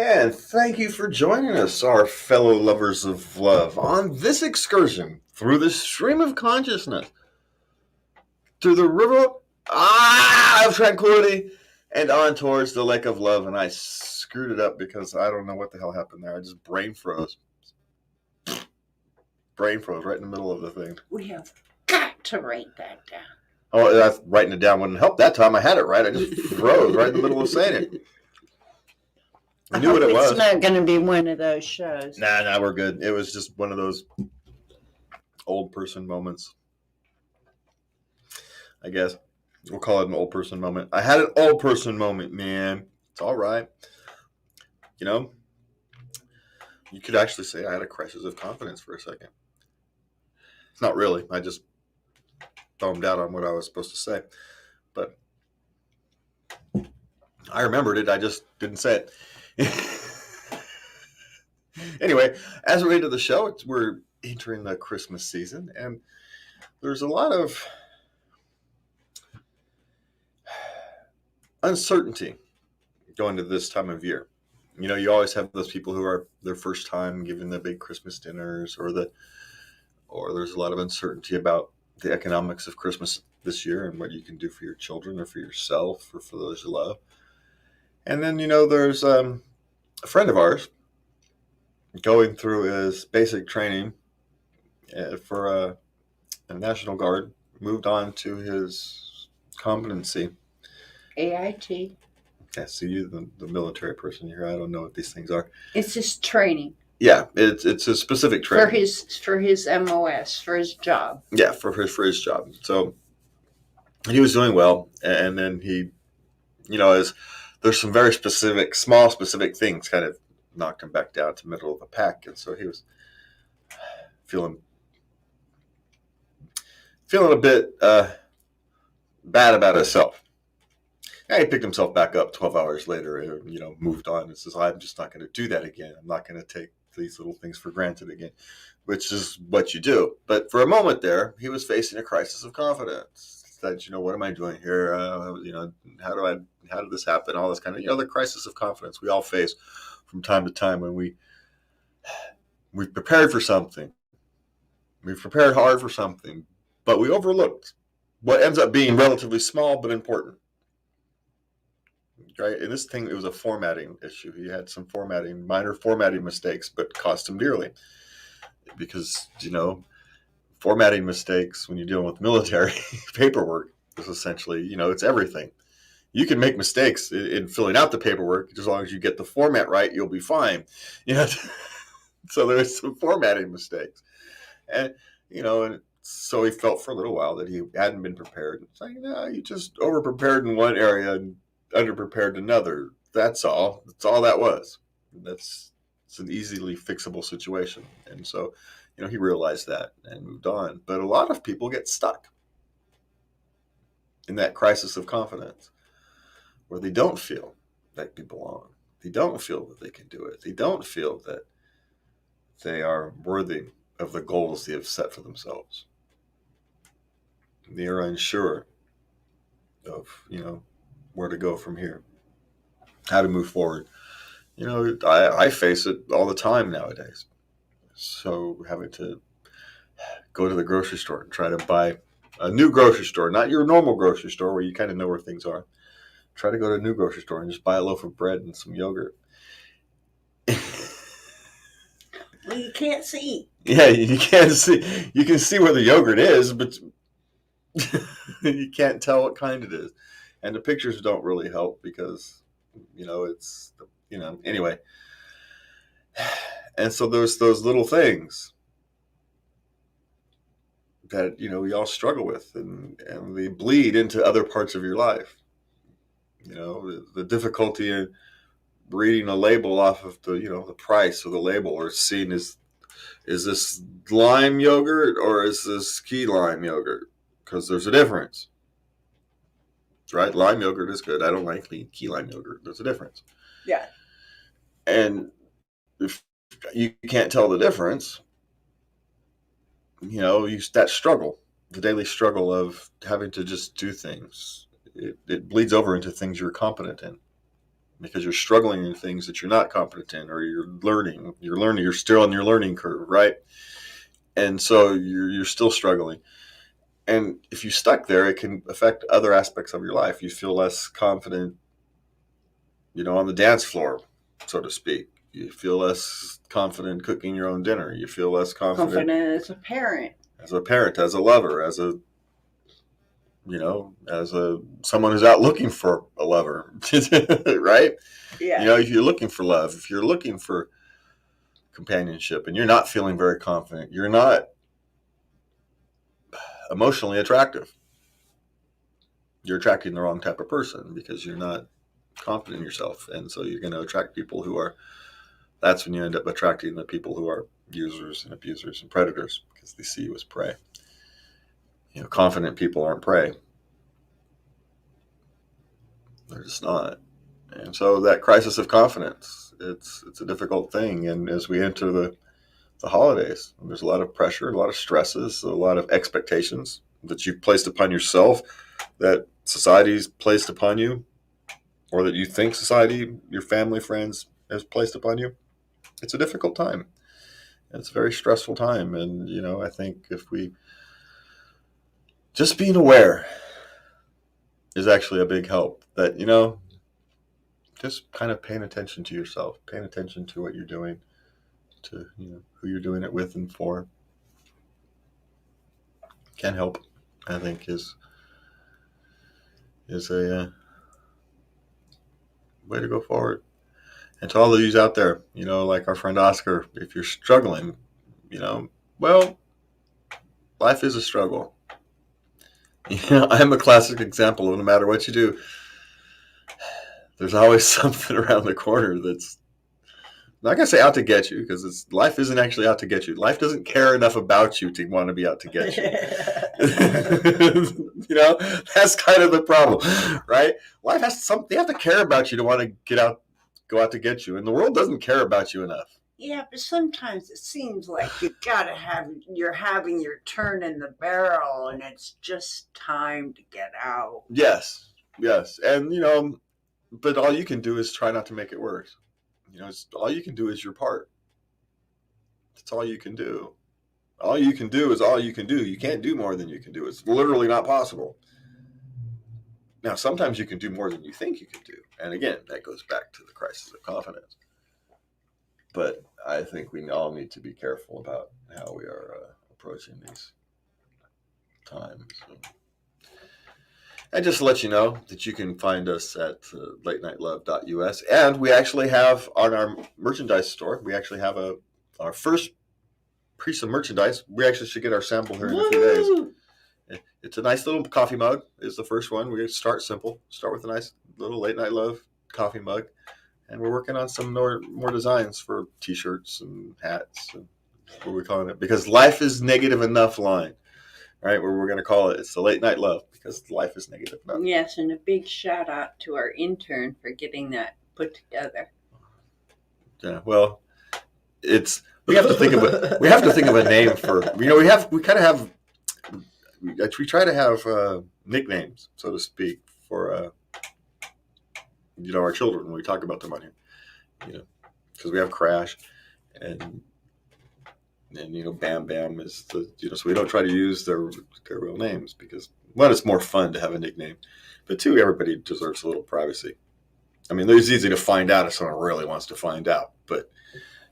And thank you for joining us, our fellow lovers of love, on this excursion through the stream of consciousness, through the river of tranquility, and on towards the lake of love. And I screwed it up because I don't know what the hell happened there. I just brain froze. Brain froze right in the middle of the thing. We have got to write that down. Oh, that's, writing it down wouldn't help. That time I had it right. I just froze right in the middle of saying it. I knew what it was. It's not going to be one of those shows. Nah, we're good. It was just one of those old person moments. I guess we'll call it an old person moment. I had an old person moment, man. It's all right. You know, you could actually say I had a crisis of confidence for a second. It's not really. I just thumbed out on what I was supposed to say. But I remembered it. I just didn't say it. Anyway, as we into the show, we're entering the Christmas season, and there's a lot of uncertainty going to this time of year. You know, you always have those people who are their first time giving the big Christmas dinners, or there's a lot of uncertainty about the economics of Christmas this year and what you can do for your children or for yourself or for those you love. And then, you know, there's a friend of ours going through his basic training for a National Guard, moved on to his competency. AIT. Yeah, see, you, the military person here, I don't know what these things are. It's just training. Yeah, it's a specific training. For his MOS, for his job. Yeah, for his job. So he was doing well, and then he, you know, there's some very small specific things kind of knocked him back down to middle of the pack, and so he was feeling a bit bad about himself. And he picked himself back up 12 hours later and, you know, moved on and says, I'm just not going to do that again. I'm not going to take these little things for granted again, which is what you do. But for a moment there, he was facing a crisis of confidence. That, you know, what am I doing here? You know, how did this happen? All this kind of, you know, the crisis of confidence we all face from time to time when we've prepared for something. We've prepared hard for something, but we overlooked what ends up being relatively small but important. Right? In this thing, it was a formatting issue. He had some minor formatting mistakes, but cost him dearly. Because, you know, formatting mistakes when you're dealing with military paperwork is essentially, you know, it's everything. You can make mistakes in filling out the paperwork. As long as you get the format right, you'll be fine. You know, so there's some formatting mistakes. And, you know, and so he felt for a little while that he hadn't been prepared. It's like, no, you just over-prepared in one area and underprepared in another. That's all. That's all that was. It's an easily fixable situation. And so, you know, he realized that and moved on. But a lot of people get stuck in that crisis of confidence where they don't feel that they belong. They don't feel that they can do it. They don't feel that they are worthy of the goals they have set for themselves. They are unsure of, you know, where to go from here, how to move forward. You know, I face it all the time nowadays. So having to go to the grocery store and try to buy a new grocery store, not your normal grocery store where you kind of know where things are. Try to go to a new grocery store and just buy a loaf of bread and some yogurt. Well, you can't see. Yeah, you can't see. You can see where the yogurt is, but you can't tell what kind it is. And the pictures don't really help because, you know, it's, you know, anyway. And so there's those little things that, you know, we all struggle with, and they bleed into other parts of your life. You know, the difficulty in reading a label off of the, you know, the price of the label, or seeing is this lime yogurt or is this key lime yogurt? Because there's a difference. Right? Lime yogurt is good. I don't like key lime yogurt. There's a difference. Yeah. And if you can't tell the difference, you know, that struggle, the daily struggle of having to just do things, it bleeds over into things you're competent in. because you're struggling in things that you're not competent in, or you're still on your learning curve, right? And so you're still struggling. And if you stuck there, it can affect other aspects of your life. You feel less confident, on the dance floor, so to speak. You feel less confident cooking your own dinner. You feel less confident as a parent, as a lover, as someone who's out looking for a lover, right? Yeah. If you're looking for love, if you're looking for companionship, and you're not feeling very confident, you're not emotionally attractive. You're attracting the wrong type of person because you're not confident in yourself, and so you're going to attract people who are. That's when you end up attracting the people who are users and abusers and predators, because they see you as prey. Confident people aren't prey. They're just not. And so that crisis of confidence, it's a difficult thing. And as we enter the holidays, there's a lot of pressure, a lot of stresses, a lot of expectations that you've placed upon yourself, that society's placed upon you, or that you think society, your family, friends, has placed upon you. It's a difficult time. It's a very stressful time. And, I think if we just being aware is actually a big help, that, just kind of paying attention to yourself, paying attention to what you're doing, to, who you're doing it with and for, can help, I think, is a way to go forward. And to all of you out there, like our friend Oscar, if you're struggling, well, life is a struggle. I'm a classic example of no matter what you do, there's always something around the corner that's not going to say out to get you, because life isn't actually out to get you. Life doesn't care enough about you to want to be out to get you. That's kind of the problem, right? Life they have to care about you to want to go out to get you. And the world doesn't care about you enough. Yeah, but sometimes it seems like you're having your turn in the barrel, and it's just time to get out. Yes. And, but all you can do is try not to make it worse. All you can do is your part. That's all you can do. All you can do is all you can do. You can't do more than you can do. It's literally not possible. Now, sometimes you can do more than you think you can do. And again, that goes back to the crisis of confidence. But I think we all need to be careful about how we are approaching these times. And just to let you know that you can find us at latenightLove.us. And we actually have on our merchandise store, we actually have our first piece of merchandise. We actually should get our sample here in a few days. It's a nice little coffee mug is the first one. We start simple. Start with a nice little Late Night Love coffee mug. And we're working on some more designs for T-shirts and hats. And what are we calling it? Because life is negative enough line. Right, where we're going to call it's the Late Night Love, because life is negative enough. Yes, and a big shout out to our intern for getting that put together. Yeah, well, we have to think of a name for we try to have nicknames, so to speak, for our children when we talk about them on here. Because we have Crash and Bam Bam is so we don't try to use their real names, because one, it's more fun to have a nickname, but two, everybody deserves a little privacy. I mean, it's easy to find out if someone really wants to find out, but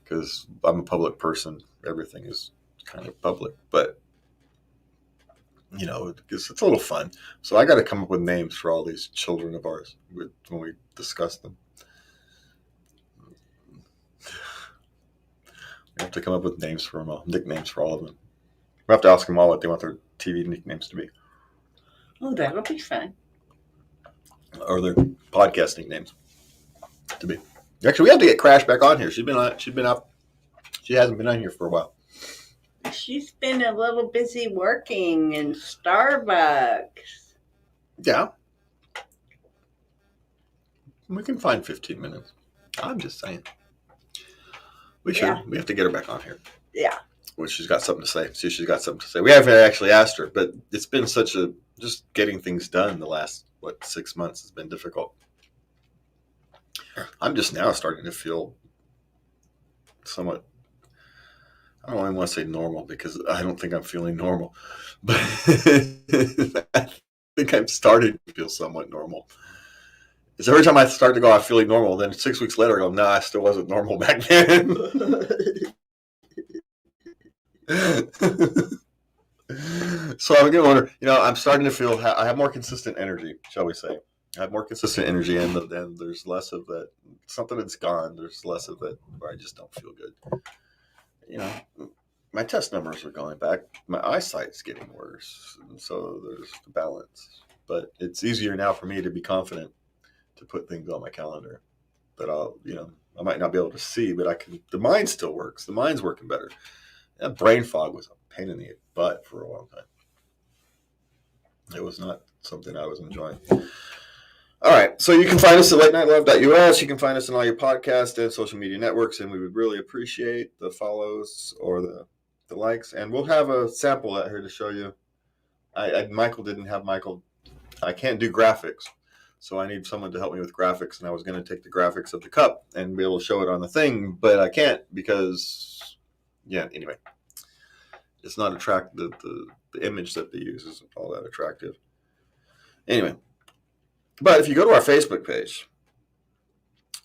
because I'm a public person, everything is kind of public, but it's a little fun. So I got to come up with names for all these children of ours when we discuss them. We have to come up with names for them all, nicknames for all of them. We have to ask them all what they want their TV nicknames to be. Oh, that'll be fun. Or their podcast nicknames to be. Actually, we have to get Crash back on here. She's been up. She hasn't been on here for a while. She's been a little busy working in Starbucks. Yeah. We can find 15 minutes. I'm just saying. We should. Yeah. We have to get her back on here. Yeah. Well, she's got something to say. See, she's got something to say. We haven't actually asked her, but it's been just getting things done the last, 6 months has been difficult. I'm just now starting to feel somewhat, I don't even want to say normal because I don't think I'm feeling normal, but I think I'm starting to feel somewhat normal. It's every time I start to go, I'm feeling normal. Then 6 weeks later, I go, nah, I still wasn't normal back then. So I'm getting older. I'm starting to feel I have more consistent energy, shall we say? I have more consistent energy, and there's less of that. Something that's gone. There's less of it where I just don't feel good. You know, my test numbers are going back. My eyesight's getting worse, and so there's the balance. But it's easier now for me to be confident to put things on my calendar that I might not be able to see, but I can. The mind still works. The mind's working better. That brain fog was a pain in the butt for a long time. It was not something I was enjoying. All right. So you can find us at latenightLove.us. You can find us on all your podcast and social media networks, and we would really appreciate the follows or the likes. And we'll have a sample out here to show you. Michael didn't have Michael. I can't do graphics, so I need someone to help me with graphics. And I was going to take the graphics of the cup and be able to show it on the thing, but I can't because, anyway. It's not attractive. The image that they use isn't all that attractive. Anyway, but if you go to our Facebook page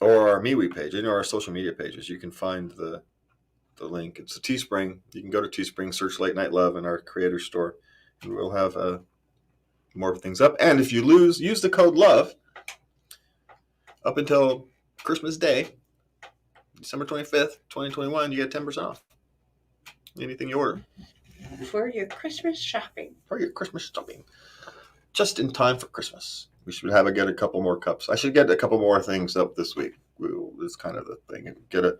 or our MeWe page, our social media pages, you can find the link. It's a Teespring. You can go to Teespring, search Late Night Love in our creator store, and we'll have more things up. And if you use the code LOVE up until Christmas Day, December 25th, 2021, you get 10% off anything you order. For your Christmas shopping. Just in time for Christmas. We should get a couple more cups. I should get a couple more things up this week. It's kind of the thing. Get a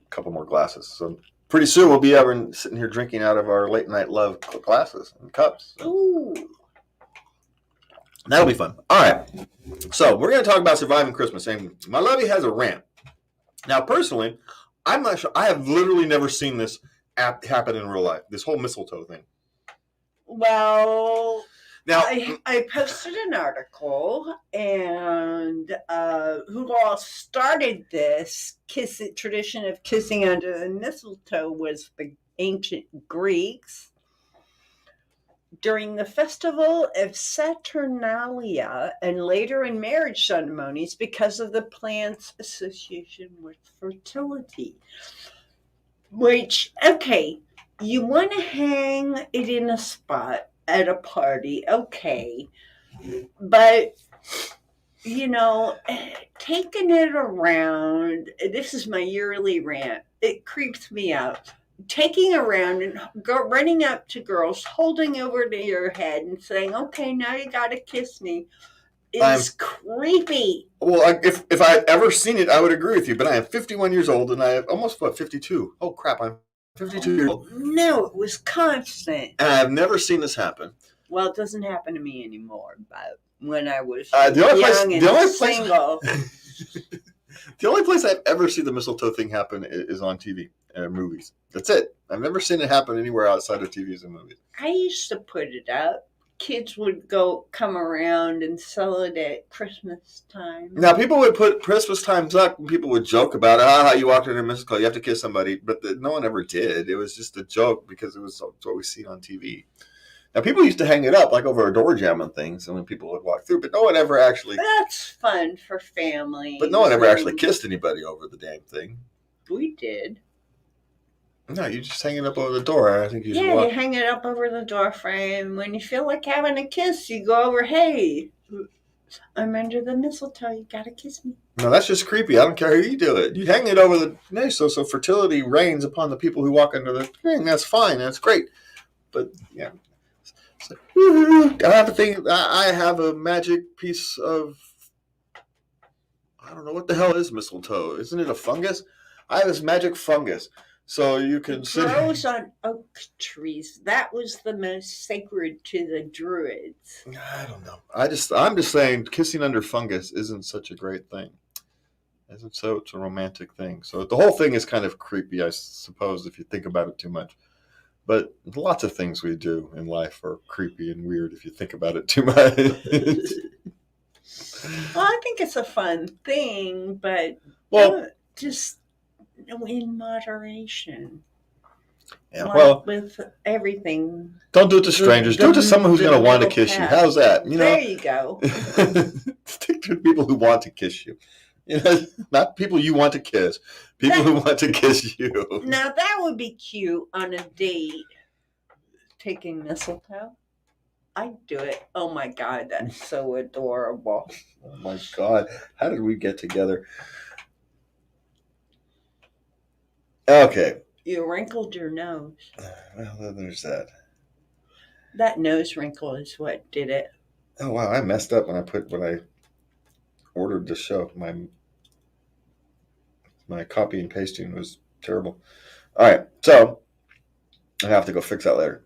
couple more glasses. So pretty soon we'll be sitting here drinking out of our Late Night Love glasses and cups. Ooh. That'll be fun. All right. So we're going to talk about surviving Christmas. And my Lubby has a rant. Now, personally, I'm not sure. I have literally never seen this happen in real life. This whole mistletoe thing. Well, now I posted an article, and who all started this tradition of kissing under the mistletoe was the ancient Greeks. During the festival of Saturnalia and later in marriage ceremonies because of the plant's association with fertility. Which, okay, you want to hang it in a spot at a party, okay. But, taking it around, this is my yearly rant, it creeps me out. Taking around and running up to girls, holding over to your head and saying, okay, now you got to kiss me, is creepy. Well, if I had ever seen it, I would agree with you. But I am 51 years old, and I have almost 52. Oh crap! I'm 52 years old. No, it was constant. And I've never seen this happen. Well, it doesn't happen to me anymore. But when I was single, the only place I've ever seen the mistletoe thing happen is on TV and movies. That's it. I've never seen it happen anywhere outside of TVs and movies. I used to put it up. Kids would come around and sell it at Christmas time. Now, people would put Christmas times up and people would joke about how you walked into a mistletoe, you have to kiss somebody, but no one ever did. It was just a joke because it was what we see on TV. Now, people used to hang it up like over a door jamb and things, and when people would walk through, but no one ever actually... That's fun for family. But no one ever actually kissed anybody over the damn thing. We did. No, you just hang it up over the door. I think you you hang it up over the door frame. When you feel like having a kiss, you go over, hey, I'm under the mistletoe. You got to kiss me. No, that's just creepy. I don't care how you do it. You hang it over the... So fertility reigns upon the people who walk under the thing. That's fine. That's great. But, yeah. I have a magic piece of... I don't know what the hell is mistletoe. Isn't it a fungus? I have this magic fungus. So you can it grows on oak trees. That was the most sacred to the Druids. I don't know. I'm just saying kissing under fungus isn't such a great thing. It's a romantic thing. So the whole thing is kind of creepy, I suppose, if you think about it too much. But lots of things we do in life are creepy and weird if you think about it too much. Well, I think it's a fun thing, but Well, just in moderation. yeah. Like Well, with everything, don't do it to strangers. Do it to someone who's going to want to middle kiss you. path. How's that? There you go. Stick to people who want to kiss you. Not people you want to kiss. People who want to kiss you. Now that would be cute on a date. Taking mistletoe. I'd do it. Oh my god, that's so adorable. Oh my God. How did we get together? Okay. You wrinkled your nose. Well, then there's that. That nose wrinkle is what did it. Oh wow, I messed up when I ordered the show. My copy and pasting was terrible. All right, so I have to go fix that later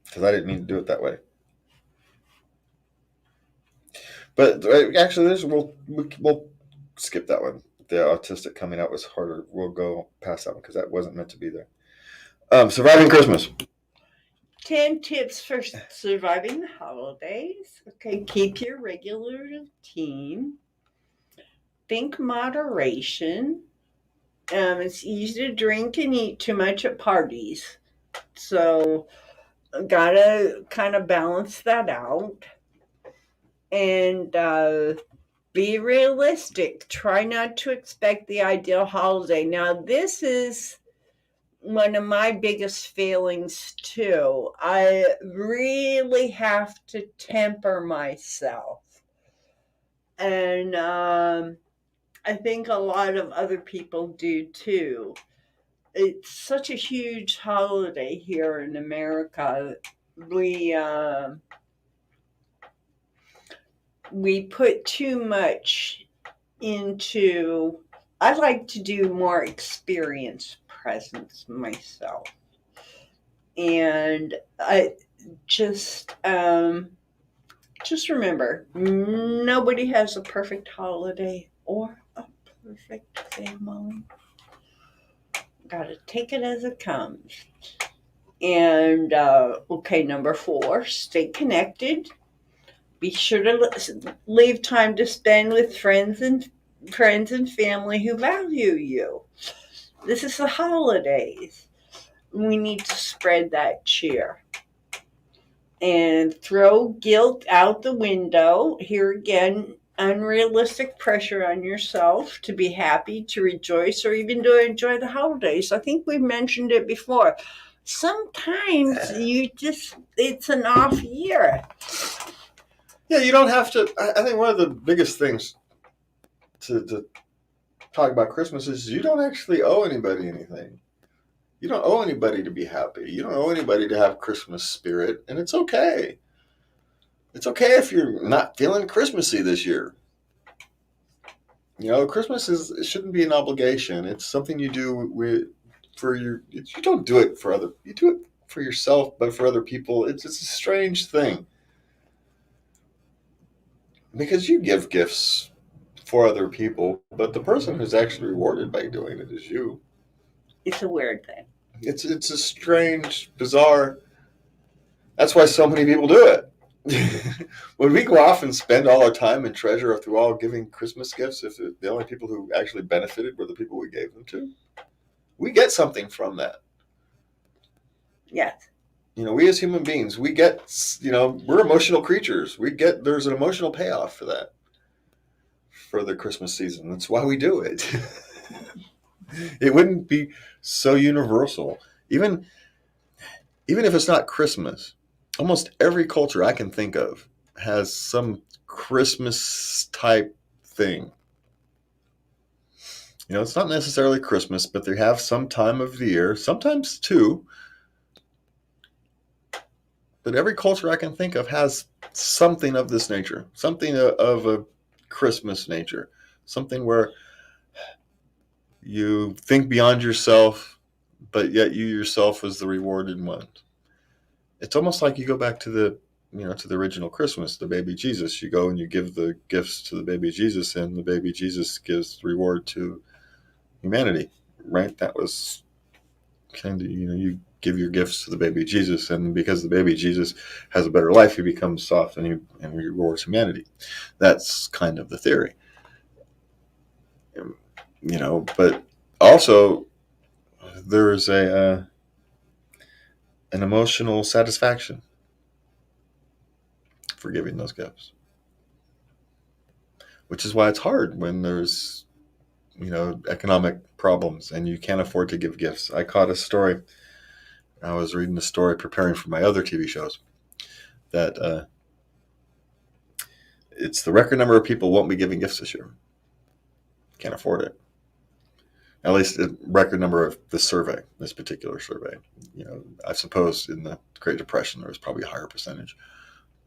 because I didn't mean to do it that way. But actually, we'll skip that one. The autistic coming out was harder. We'll go past that one because that wasn't meant to be there. Surviving Christmas. 10 tips for surviving the holidays. Okay, keep your regular routine. Think moderation. It's easy to drink and eat too much at parties. So, gotta kind of balance that out. And be realistic. Try not to expect the ideal holiday. Now, this is one of my biggest failings too. I really have to temper myself. And I think a lot of other people do too. It's such a huge holiday here in America. We put too much into. I like to do more experience presents myself, and I just remember, nobody has a perfect holiday or a perfect family. Gotta take it as it comes. And okay, number 4, stay connected. Be sure to leave time to spend with friends and family who value you. This is the holidays. We need to spread that cheer. And throw guilt out the window. Here again, unrealistic pressure on yourself to be happy, to rejoice, or even to enjoy the holidays. I think we've mentioned it before. Sometimes it's an off year. Yeah, you don't have to. I think one of the biggest things to talk about Christmas is you don't actually owe anybody anything. You don't owe anybody to be happy. You don't owe anybody to have Christmas spirit, and it's okay. It's okay if you're not feeling Christmassy this year. Christmas it shouldn't be an obligation. It's something you do for your. You don't do it for other. You do it for yourself, but for other people, it's a strange thing because you give gifts for other people, but the person who's actually rewarded by doing it is you. It's a weird thing. It's a strange, bizarre. That's why so many people do it. When we go off and spend all our time and treasure through all giving Christmas gifts, if the only people who actually benefited were the people we gave them to, we get something from that. Yes. We as human beings, we get, we're emotional creatures. There's an emotional payoff for that, for the Christmas season. That's why we do it. It wouldn't be so universal. Even if it's not Christmas, almost every culture I can think of has some Christmas type thing. It's not necessarily Christmas, but they have some time of the year, sometimes two. But every culture I can think of has something of this nature, something of a Christmas nature, something where you think beyond yourself, but yet you yourself is the rewarded one. It's almost like you go back to the original Christmas, the baby Jesus. You go and you give the gifts to the baby Jesus, and the baby Jesus gives reward to humanity, right? That was kind of, you give your gifts to the baby Jesus, and because the baby Jesus has a better life, he becomes soft and he rewards humanity. That's kind of the theory, But also there is an emotional satisfaction for giving those gifts, which is why it's hard when there's economic problems and you can't afford to give gifts. I caught a story. I was reading a story preparing for my other TV shows that it's the record number of people won't be giving gifts this year. Can't afford it. At least a record number of this particular survey. I suppose in the Great Depression there was probably a higher percentage,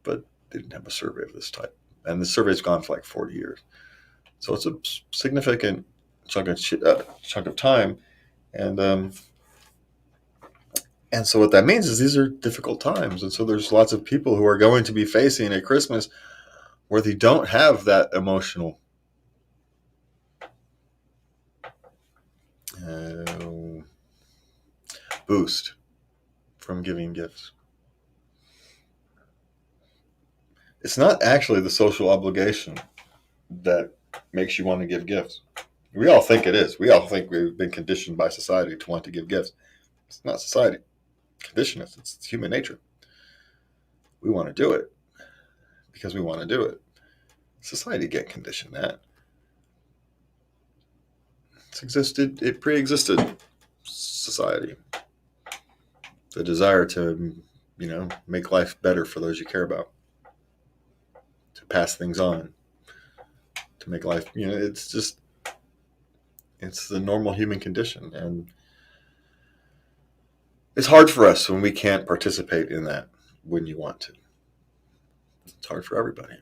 but they didn't have a survey of this type. And the survey's gone for like 40 years. So it's a significant chunk of time. And so what that means is these are difficult times. And so there's lots of people who are going to be facing a Christmas where they don't have that emotional boost from giving gifts. It's not actually the social obligation that makes you want to give gifts. We all think it is. We all think we've been conditioned by society to want to give gifts. It's not society. Condition us. It's human nature. We want to do it because we want to do it. Society can't condition that. It pre-existed society. The desire to, make life better for those you care about. To pass things on. To make life, it's the normal human condition. And it's hard for us when we can't participate in that when you want to. It's hard for everybody.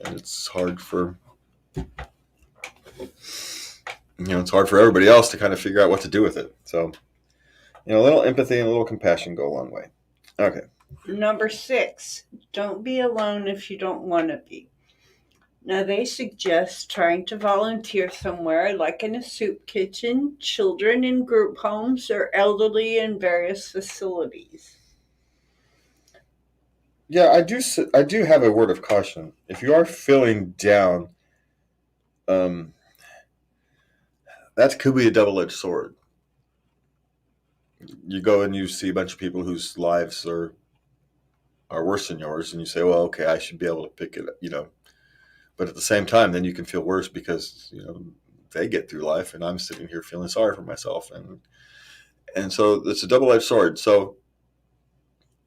And it's hard for everybody else to kind of figure out what to do with it. So, a little empathy and a little compassion go a long way. Okay. Number 6, don't be alone if you don't want to be. Now, they suggest trying to volunteer somewhere, like in a soup kitchen, children in group homes, or elderly in various facilities. Yeah, I do have a word of caution. If you are feeling down, that could be a double-edged sword. You go and you see a bunch of people whose lives are worse than yours, and you say, well, okay, I should be able to pick it up, But at the same time, then you can feel worse because, they get through life and I'm sitting here feeling sorry for myself. And so it's a double-edged sword. So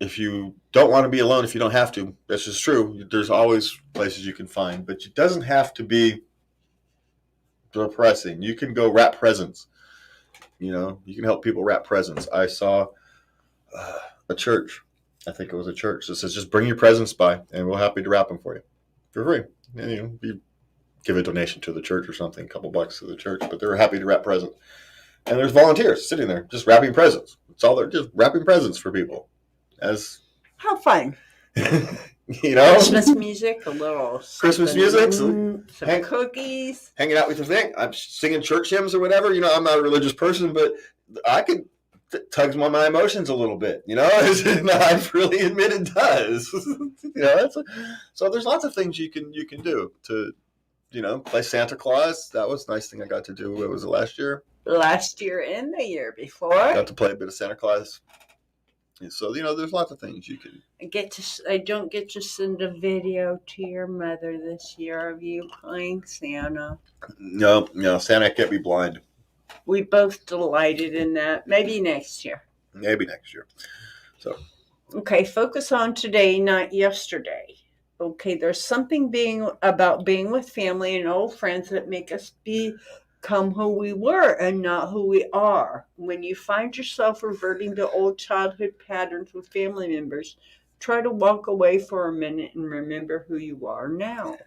if you don't want to be alone, if you don't have to, that's just true. There's always places you can find, but it doesn't have to be depressing. You can go wrap presents. You can help people wrap presents. I saw a church. I think it was a church that says, just bring your presents by and we're happy to wrap them for you for free. And you give a donation to the church or something, a couple bucks to the church, but they're happy to wrap presents. And there's volunteers sitting there just wrapping presents. It's all they're just wrapping presents for people. How fun. you know, Christmas music, a little Christmas music, some cookies. Hanging out with your thing. I'm singing church hymns or whatever. You know, I'm not a religious person, but I could tugs on my emotions a little bit. You know, I really admit it does. So there's lots of things you can do to, play Santa Claus. That was a nice thing I got to do. What was it, last year? Last year and the year before. Got to play a bit of Santa Claus. So, there's lots of things you can. I don't get to send a video to your mother this year of you playing Santa. No, Santa can't be blind. We both delighted in that. Maybe next year. So. Okay, focus on today, not yesterday. Okay, there's something about being with family and old friends that make us become who we were and not who we are. When you find yourself reverting to old childhood patterns with family members, try to walk away for a minute and remember who you are now.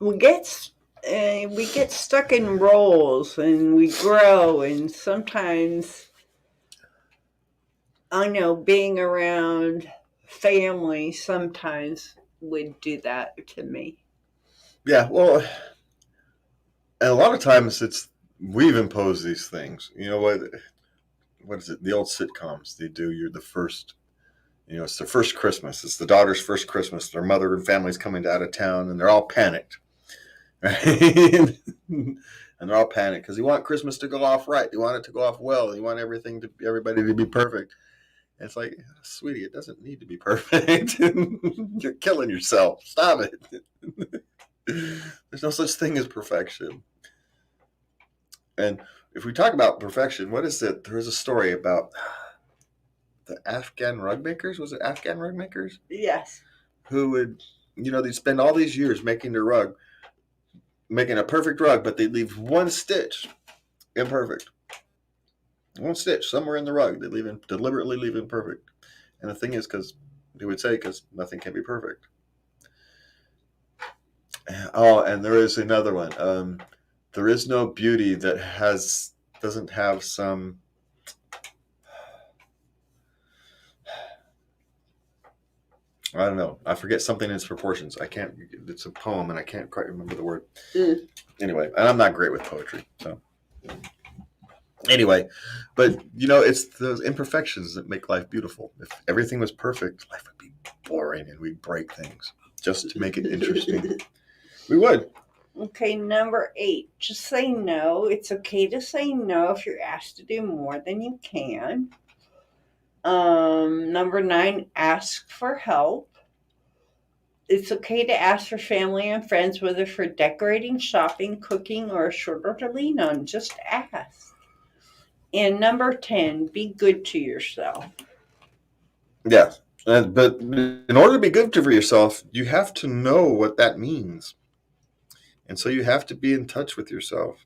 We get stuck in roles and we grow, and sometimes I know being around family sometimes would do that to me. Yeah, well, and a lot of times it's we've imposed these things. You know what? What is it? The old sitcoms. They do. You're the first. It's their first Christmas. It's the daughter's first Christmas. Their mother and family's coming out of town, and they're all panicked. Right? And they're all panicked because you want Christmas to go off right. You want it to go off well. You want everybody to be perfect. And it's like, sweetie, it doesn't need to be perfect. You're killing yourself. Stop it. There's no such thing as perfection. And if we talk about perfection, what is it? There is a story about the Afghan rug makers. Was it Afghan rug makers? Yes. Who would, they'd spend all these years making their rug, making a perfect rug, but they'd leave one stitch imperfect. One stitch somewhere in the rug. They deliberately leave imperfect. And the thing is, because nothing can be perfect. Oh, and there is another one. There is no beauty that doesn't have some. I don't know. I forget something in its proportions. I can't. It's a poem, and I can't quite remember the word. Anyway, and I'm not great with poetry, so. Anyway, but it's those imperfections that make life beautiful. If everything was perfect, life would be boring, and we'd break things just to make it interesting. We would. Okay, number 8. Just say no. It's okay to say no if you're asked to do more than you can. Number 9, ask for help. It's okay to ask for family and friends, whether for decorating, shopping, cooking, or a shoulder to lean on. Just ask. And number 10, be good to yourself. Yeah, but in order to be good for yourself, you have to know what that means. And so you have to be in touch with yourself.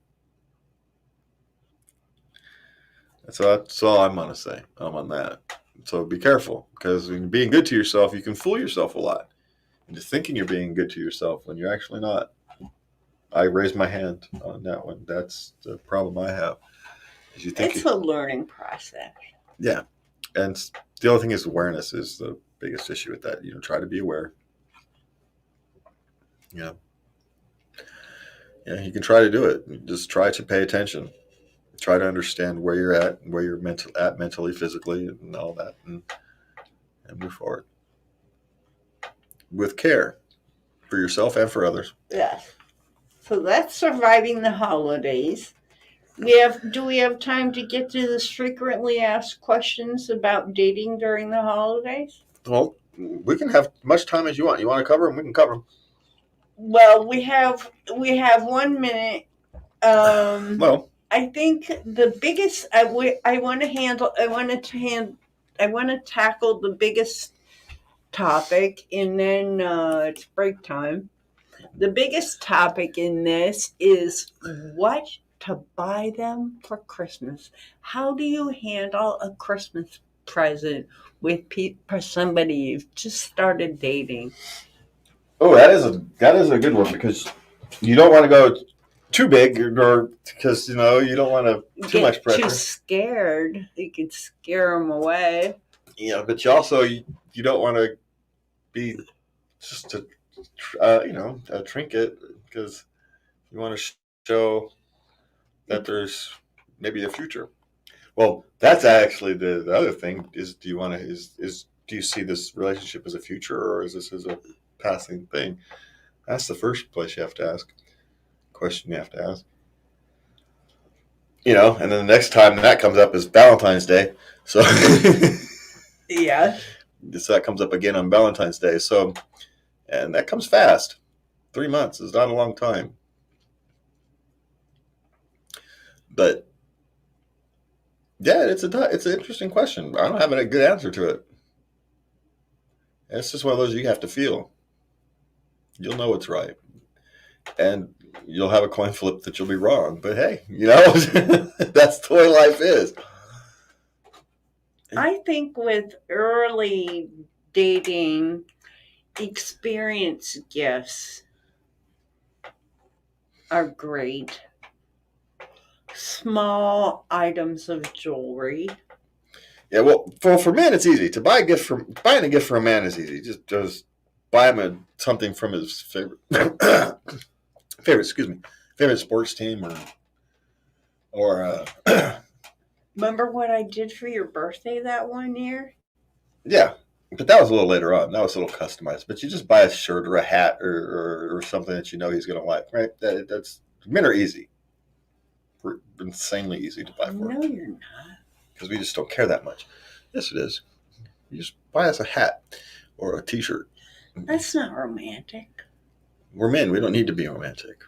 That's all I'm going to say. I'm on that. So be careful, because when being good to yourself, you can fool yourself a lot into thinking you're being good to yourself when you're actually not. I raise my hand on that one. That's the problem I have. It's a learning process. Yeah. And the other thing is awareness is the biggest issue with that. Try to be aware. Yeah. Yeah, you can try to do it. Just try to pay attention. Try to understand where you're at, where you're mentally, physically, and all that, and move forward with care for yourself and for others. Yes. So that's surviving the holidays. Do we have time to get to this frequently asked questions about dating during the holidays? Well, we can have much time as you want. You want to cover them? We can cover them. Well, we have 1 minute. Well, I think the biggest I want to tackle the biggest topic, and then it's break time. The biggest topic in this is what to buy them for Christmas. How do you handle a Christmas present for somebody you've just started dating? Oh, that is a good one, because you don't want to go too big, or because you don't want to too much pressure. Too scared, you could scare them away. Yeah, but you don't want to be just a trinket, because you want to show that there's maybe a future. Well, that's actually the other thing is, do you see this relationship as a future, or is this as a passing thing? That's the first place you have to ask. Question you have to ask. And then the next time that comes up is Valentine's Day. So yeah. So that comes up again on Valentine's Day. So, and that comes fast. 3 months is not a long time. But yeah, it's an interesting question. I don't have a good answer to it. It's just one of those you have to feel. You'll know what's right. And you'll have a coin flip that you'll be wrong. But hey, that's the way life is. I think with early dating, experience gifts are great. Small items of jewelry. Yeah, well, for men, it's easy to buying a gift for a man is easy. Just buy him something from his favorite sports team, or Or Remember what I did for your birthday that one year? yeah, but that was a little later on. That was a little customized. But you just buy a shirt or a hat or something that you know he's going to like, right? That's men are easy. We're insanely easy to buy for. No, you're not. Because we just don't care that much. Yes, it is. You just buy us a hat or a T-shirt. That's not romantic. We're men. We don't need to be romantic.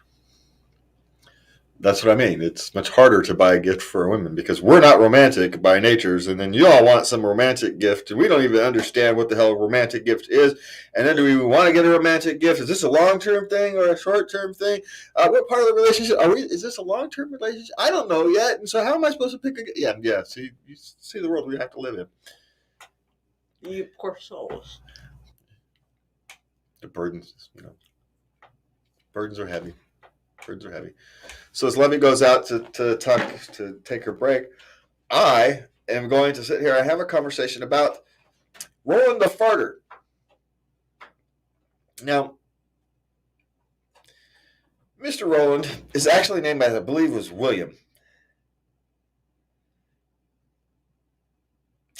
That's what I mean. It's much harder to buy a gift for women because we're not romantic by natures, and then you all want some romantic gift, and we don't even understand what the hell a romantic gift is. And then do we want to get a romantic gift? Is this a long-term thing or a short-term thing? What part of the relationship are we? Is this a long-term relationship? I don't know yet. And so, how am I supposed to pick a? Yeah. See, you see the world we have to live in. You poor souls. The burdens, burdens are heavy. Burdens are heavy. So as Lubby goes out to take her break, I am going to sit here and have a conversation about Roland the farter. Now, Mr. Roland is actually named, I believe, was William.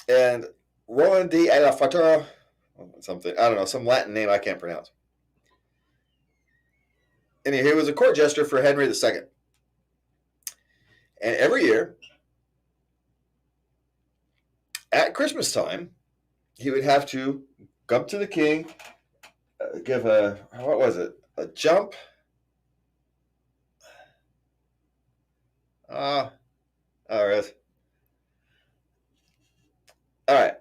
And Roland di Fartero, something, I don't know, some Latin name I can't pronounce. And he was a court jester for Henry II. And every year, at Christmas time, he would have to come to the king, give a jump? All right.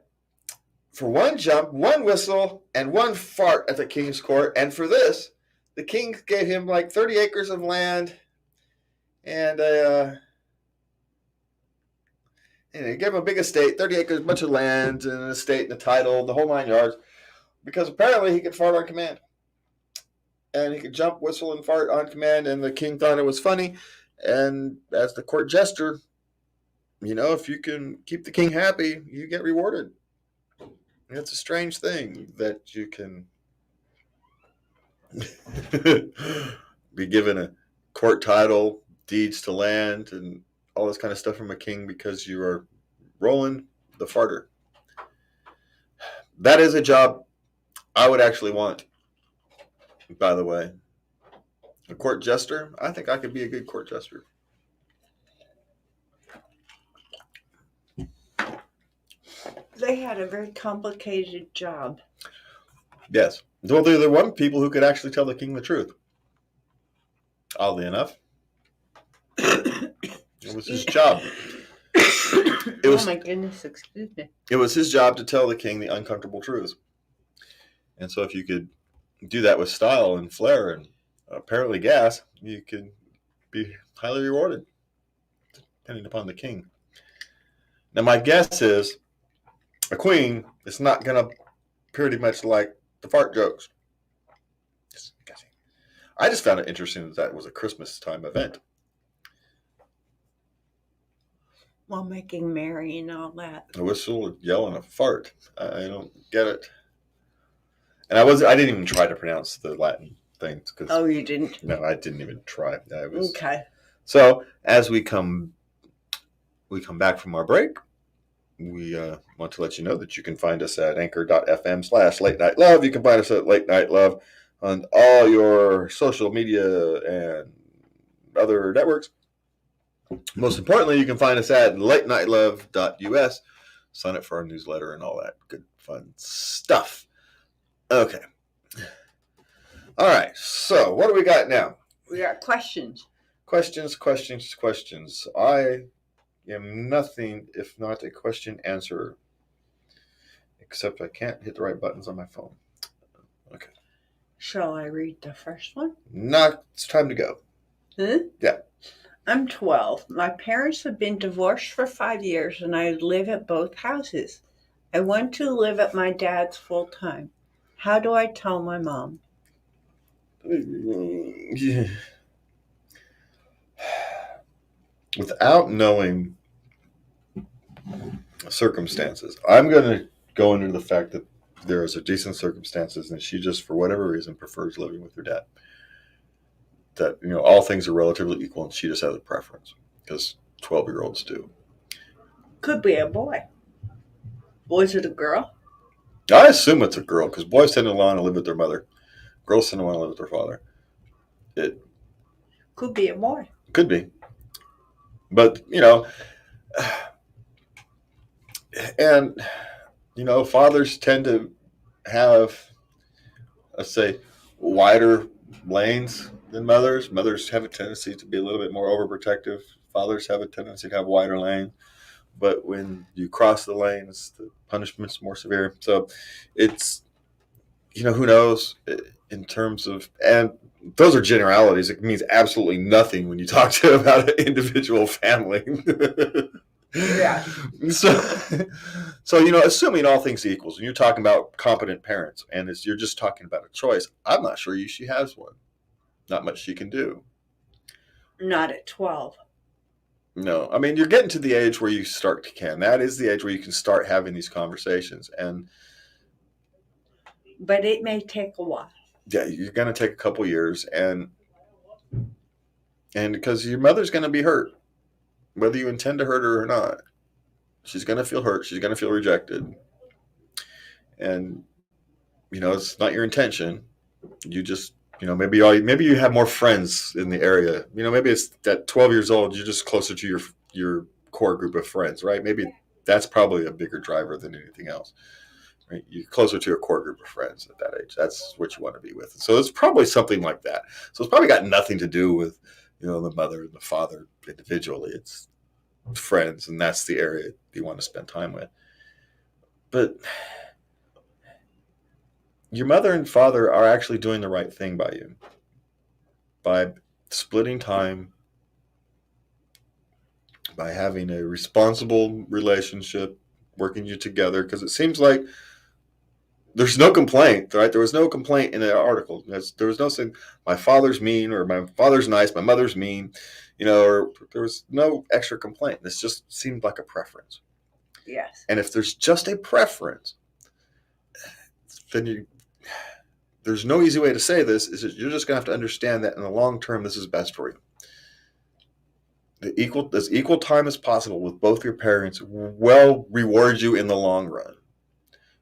For one jump, one whistle, and one fart at the king's court. And for this, the king gave him like 30 acres of land and he gave him a big estate, 30 acres, a bunch of land, and an estate, and a title, the whole 9 yards, because apparently he could fart on command. And he could jump, whistle, and fart on command, and the king thought it was funny. And as the court jester, if you can keep the king happy, you get rewarded. And it's a strange thing that you can be given a court title, deeds to land, and all this kind of stuff from a king because you are Roland the farter. That is a job I would actually want, by the way. A court jester? I think I could be a good court jester. They had a very complicated job. Yes. Well, they're the one people who could actually tell the king the truth. Oddly enough. It was his job. Oh my goodness, excuse me. It was his job to tell the king the uncomfortable truths. And so if you could do that with style and flair and apparently gas, you could be highly rewarded, depending upon the king. Now, my guess is a queen is not going to pretty much like the fart jokes. Just guessing. I just found it interesting that was a Christmas time event. While making merry and all that. A whistle, a yell, and a fart. I don't get it. And I didn't even try to pronounce the Latin things. Oh, you didn't? No, I didn't even try. Okay. So as we come back from our break, we want to let you know that you can find us at anchor.fm/late night love. You can find us at Late Night Love on all your social media and other networks. Most importantly, you can find us at latenightLove.us. Sign up for our newsletter and all that good fun stuff. Okay. All right. So what do we got now? We got questions. Questions. I am nothing if not a question answerer. Except I can't hit the right buttons on my phone. Okay. Shall I read the first one? It's time to go. Huh? Yeah. I'm 12. My parents have been divorced for 5 years and I live at both houses. I want to live at my dad's full time. How do I tell my mom? Without knowing circumstances, I'm going to go into the fact that there is a decent circumstances and she just, for whatever reason, prefers living with her dad. That, all things are relatively equal and she just has a preference. Because 12-year-olds do. Could be a boy. Was it a girl? I assume it's a girl because boys tend to want to live with their mother. Girls tend to want to live with their father. It Could be a boy. could be. But, and, fathers tend to have, let's say, wider lanes than mothers. Mothers have a tendency to be a little bit more overprotective. Fathers have a tendency to have wider lanes. But when you cross the lanes, the punishment's more severe. So it's, who knows in terms of, and those are generalities. It means absolutely nothing when you talk to about an individual family. Yeah. So assuming all things equals, when you're talking about competent parents, and you're just talking about a choice, I'm not sure she has one. Not much she can do. Not at 12. No, I mean, you're getting to the age where you start to can. That is the age where you can start having these conversations, but it may take a while. Yeah, you're going to take a couple years, and because your mother's going to be hurt, whether you intend to hurt her or not. She's going to feel hurt. She's going to feel rejected, and it's not your intention. You just maybe you have more friends in the area. Maybe it's that 12 years old, you're just closer to your core group of friends, right? Maybe that's probably a bigger driver than anything else, right? You're closer to your core group of friends at that age. That's what you want to be with. So it's probably something like that. So it's probably got nothing to do with the mother and the father individually. It's friends, and that's the area you want to spend time with. But your mother and father are actually doing the right thing by you by splitting time, by having a responsible relationship, working you together, because it seems like there's no complaint, right? There was no complaint in the article. There was no saying my father's mean or my father's nice, my mother's mean, or there was no extra complaint. This just seemed like a preference. Yes. And if there's just a preference, then there's no easy way to say this, is that you're just going to have to understand that in the long term, this is best for you. As equal time as possible with both your parents will reward you in the long run.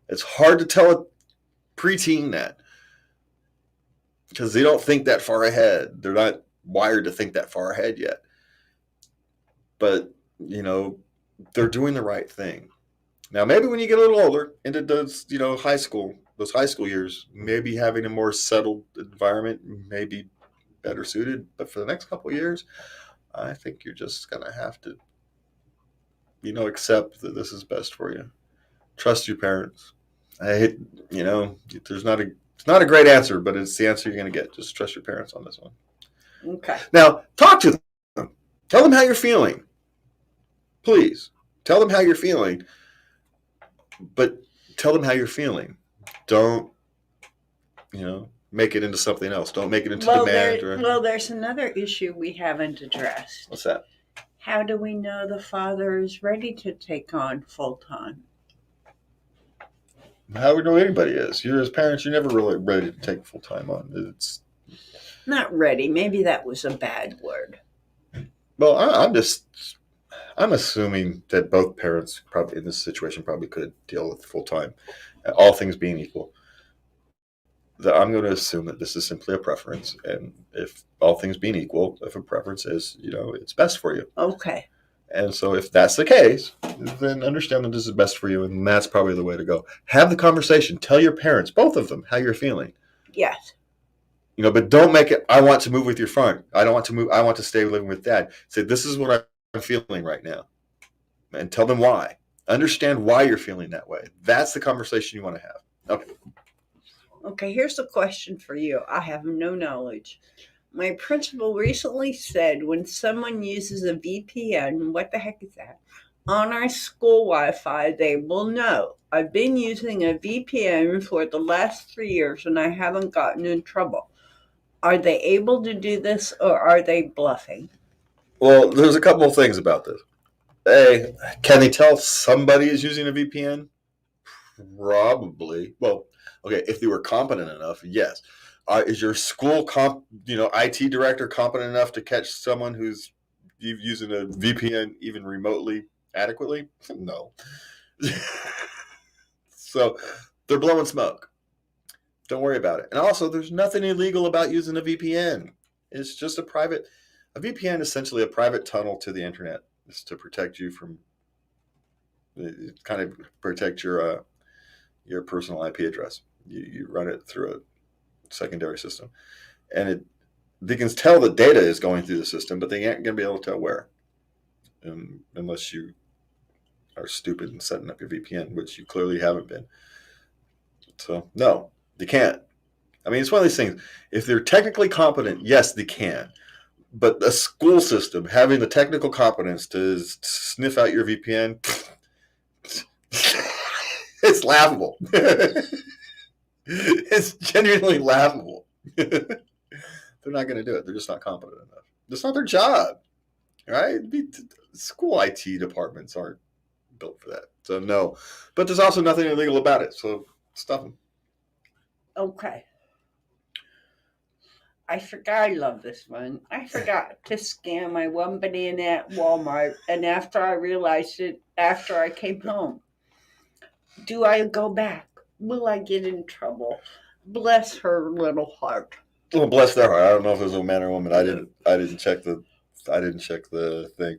It's hard to tell a preteen that because they don't think that far ahead. They're not wired to think that far ahead yet. But, they're doing the right thing. Now, maybe when you get a little older into those, high school years, maybe having a more settled environment may be better suited. But for the next couple of years, I think you're just going to have to, accept that this is best for you. Trust your parents. It's not a great answer, but it's the answer you're going to get. Just trust your parents on this one. Okay. Now, talk to them. Tell them how you're feeling. Please. Tell them how you're feeling. But tell them how you're feeling. Don't, make it into something else. Don't make it into demand. There's another issue we haven't addressed. What's that? How do we know the father is ready to take on full time? How do we know anybody is? You're his parents. You're never really ready to take full time on. It's not ready. Maybe that was a bad word. Well, I'm assuming that both parents probably in this situation probably could deal with full time, all things being equal. I'm going to assume that this is simply a preference, and if all things being equal, if a preference is, it's best for you. Okay. And so if that's the case, then understand that this is best for you, and that's probably the way to go. Have the conversation. Tell your parents, both of them, how you're feeling. Yes. But don't make it, I want to move with your friend. I don't want to move. I want to stay living with dad. Say, this is what I'm feeling right now. And tell them why. Understand why you're feeling that way. That's the conversation you want to have. Okay, here's a question for you. I have no knowledge. My principal recently said when someone uses a VPN, what the heck is that? On our school Wi-Fi, they will know. I've been using a VPN for the last 3 years and I haven't gotten in trouble. Are they able to do this or are they bluffing? Well, there's a couple of things about this. A, can they tell somebody is using a VPN? Probably. Well, okay, if they were competent enough, yes. Is your school IT director competent enough to catch someone who's you using a VPN even remotely adequately? No. So they're blowing smoke. Don't worry about it. And also, there's nothing illegal about using a VPN. It's just a VPN is essentially a private tunnel to the internet. It's to protect you from, kind of protect your personal IP address. You run it through a secondary system. And they can tell the data is going through the system, but they aren't going to be able to tell where. Unless you are stupid and setting up your VPN, which you clearly haven't been. So, no, they can't. I mean, it's one of these things. If they're technically competent, yes, they can. But a school system having the technical competence to sniff out your VPN, it's laughable. It's genuinely laughable. They're not going to do it. They're just not competent enough. That's not their job, right? School IT departments aren't built for that. So, no. But there's also nothing illegal about it. So, stuff them. Okay. I forgot, I love this one. I forgot to scan my one banana at Walmart, and after I realized it, after I came home. Do I go back? Will I get in trouble? Bless her little heart. Well, bless their heart. I don't know if it was a man or a woman. I didn't check the thing.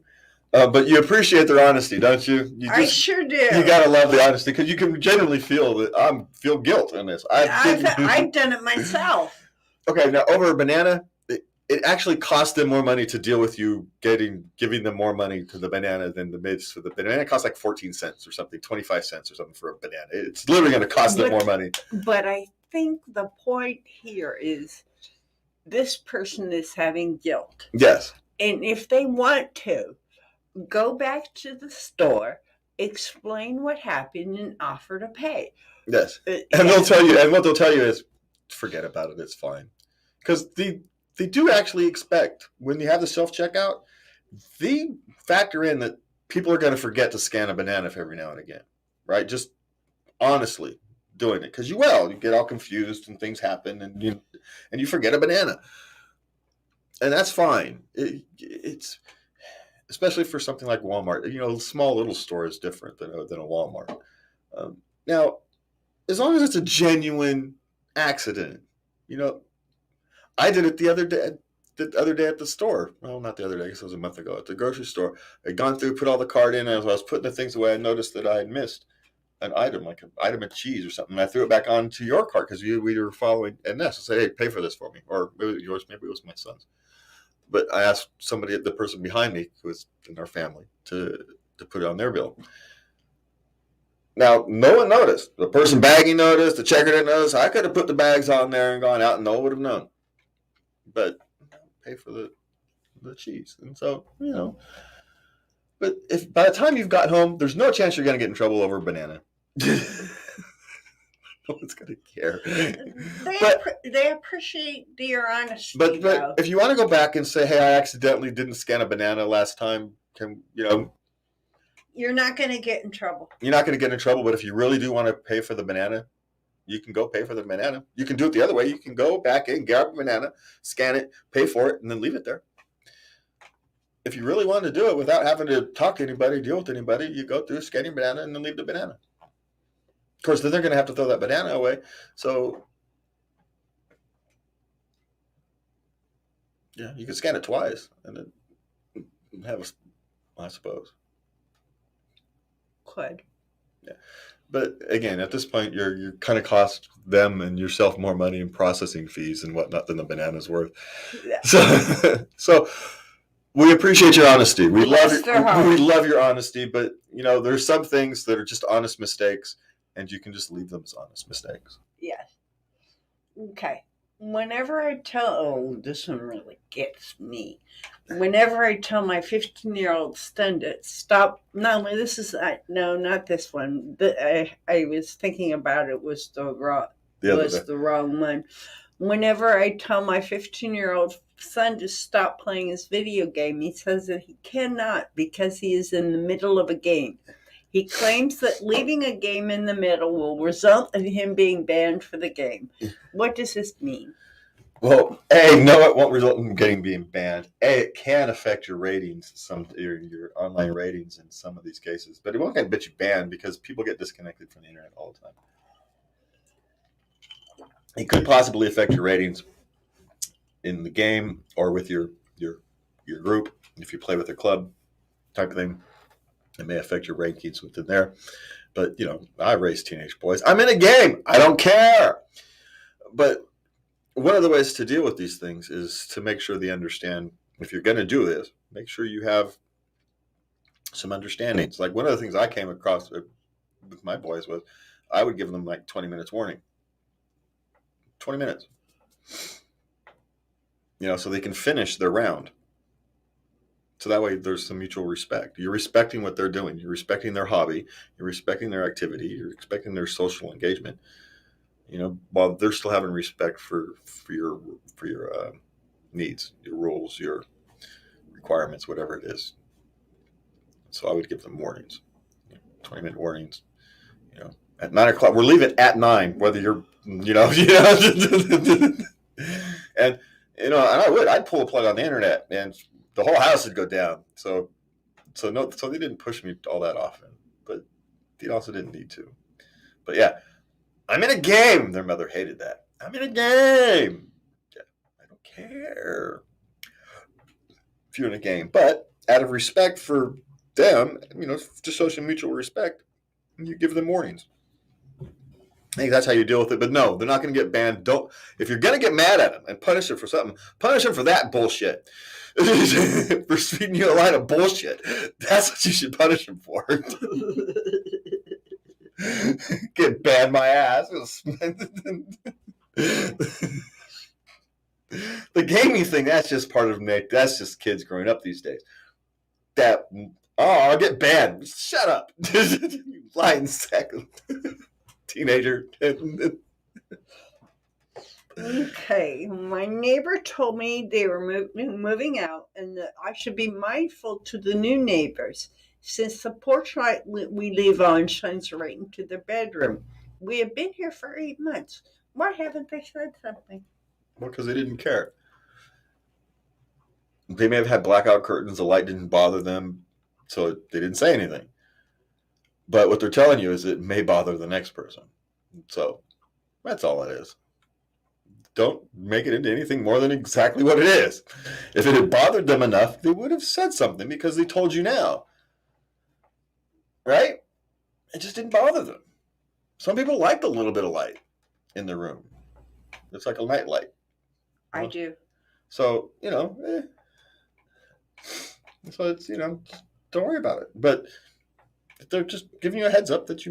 But you appreciate their honesty, don't you? I sure do. You gotta love the honesty because you can genuinely feel that I feel guilt in this. I've done it myself. Okay, now over a banana, it actually cost them more money to deal with you giving them more money to the banana than the mids for the banana. Costs like 14 cents or something, 25 cents or something for a banana. It's literally going to cost them more money. But I think the point here is this person is having guilt. Yes. And if they want to, go back to the store, explain what happened, and offer to pay. Yes. And they'll tell you, and what they'll tell you is, forget about it, it's fine. Because they do actually expect, when you have the self-checkout, they factor in that people are going to forget to scan a banana every now and again, right? Just honestly doing it. Because you get all confused and things happen and you forget a banana. And that's fine. It's especially for something like Walmart. A small little store is different than a Walmart. Now, as long as it's a genuine accident, I did it the other day at the store. Well, not the other day, I guess it was a month ago at the grocery store. I'd gone through, put all the cart in, and as I was putting the things away, I noticed that I had missed an item, like an item of cheese or something. And I threw it back onto your cart because we were following Ness. I said, hey, pay for this for me. Or maybe it was yours, maybe it was my son's. But I asked the person behind me, who was in our family, to put it on their bill. Now, no one noticed. The person bagging noticed. The checker didn't notice. I could have put the bags on there and gone out, and no one would have known. But pay for the cheese. And so, But if by the time you've got home, there's no chance you're going to get in trouble over a banana. No one's going to care. They appreciate your honesty. But if you want to go back and say, hey, I accidentally didn't scan a banana last time, you're not going to get in trouble. You're not going to get in trouble, but if you really do want to pay for the banana, you can go pay for the banana. You can do it the other way. You can go back in, grab a banana, scan it, pay for it, and then leave it there. If you really want to do it without having to talk to anybody, deal with anybody, you go through, scan your banana, and then leave the banana. Of course, then they're going to have to throw that banana away. So, yeah, you can scan it twice and then have I suppose. Could. Yeah. But again, at this point, you're kind of cost them and yourself more money in processing fees and whatnot than the banana's worth. Yeah. So we appreciate your honesty. We love your honesty, but there's some things that are just honest mistakes, and you can just leave them as honest mistakes. Yes. Okay. Whenever I tell, this one really gets me. Whenever I tell my 15-year-old son to stop, not this one. I was thinking about it was the wrong one. Whenever I tell my 15-year-old son to stop playing his video game, he says that he cannot because he is in the middle of a game. He claims that leaving a game in the middle will result in him being banned for the game. What does this mean? Well, A, no, it won't result in being banned. A, it can affect your ratings, your online ratings in some of these cases, but it won't get you banned because people get disconnected from the internet all the time. It could possibly affect your ratings in the game or with your group if you play with a club type of thing. It may affect your rankings within there. But I raise teenage boys. I'm in a game. I don't care. But one of the ways to deal with these things is to make sure they understand, if you're going to do this, make sure you have some understandings. Like one of the things I came across with my boys was I would give them like 20 minutes warning. 20 minutes. So they can finish their round. So that way there's some mutual respect. You're respecting what they're doing. You're respecting their hobby. You're respecting their activity. You're respecting their social engagement. While they're still having respect for your needs, your rules, your requirements, whatever it is. So I would give them warnings, 20-minute warnings. At 9 o'clock, we're leaving at 9. Whether you're, and I'd pull a plug on the internet, and the whole house would go down. So they didn't push me all that often, but they also didn't need to. But yeah. I'm in a game. Their mother hated that. I'm in a game. Yeah, I don't care if you're in a game. But out of respect for them, to show some mutual respect, you give them warnings. I think that's how you deal with it. But no, they're not going to get banned. If you're going to get mad at them and punish them for something, punish them for that bullshit. For feeding you a line of bullshit. That's what you should punish them for. Get banned my ass. The gaming thing, that's just part of Nick. That's just kids growing up these days. I'll get banned. Shut up. Lying sack of teenager. Okay, my neighbor told me they were moving out and that I should be mindful to the new neighbors, since the porch light we live on shines right into their bedroom. We have been here for 8 months. Why haven't they said something? Well, because they didn't care. They may have had blackout curtains. The light didn't bother them, so they didn't say anything. But what they're telling you is it may bother the next person. So that's all it is. Don't make it into anything more than exactly what it is. If it had bothered them enough, they would have said something because they told you now. Right? It just didn't bother them. Some people like a little bit of light in the room. It's like a night light. I do. So, so it's, don't worry about it. But they're just giving you a heads up that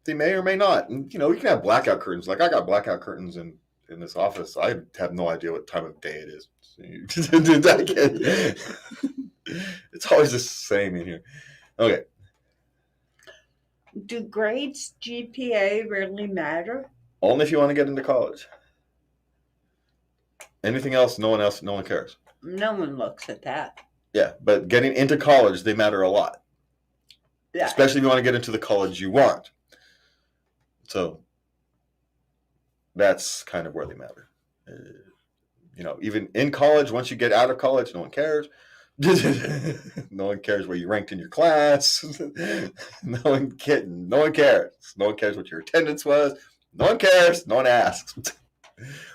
they may or may not. And, you can have blackout curtains. Like I got blackout curtains in this office. I have no idea what time of day it is. It's always the same in here. Okay. Do grades, GPA really matter? Only if you want to get into college. Anything else, no one cares. No one looks at that. Yeah, but getting into college, they matter a lot. Yeah. Especially if you want to get into the college you want. So that's kind of where they matter. Even in college, once you get out of college, no one cares. No one cares where you ranked in your class. No one cares. No one cares what your attendance was. No one cares. No one asks.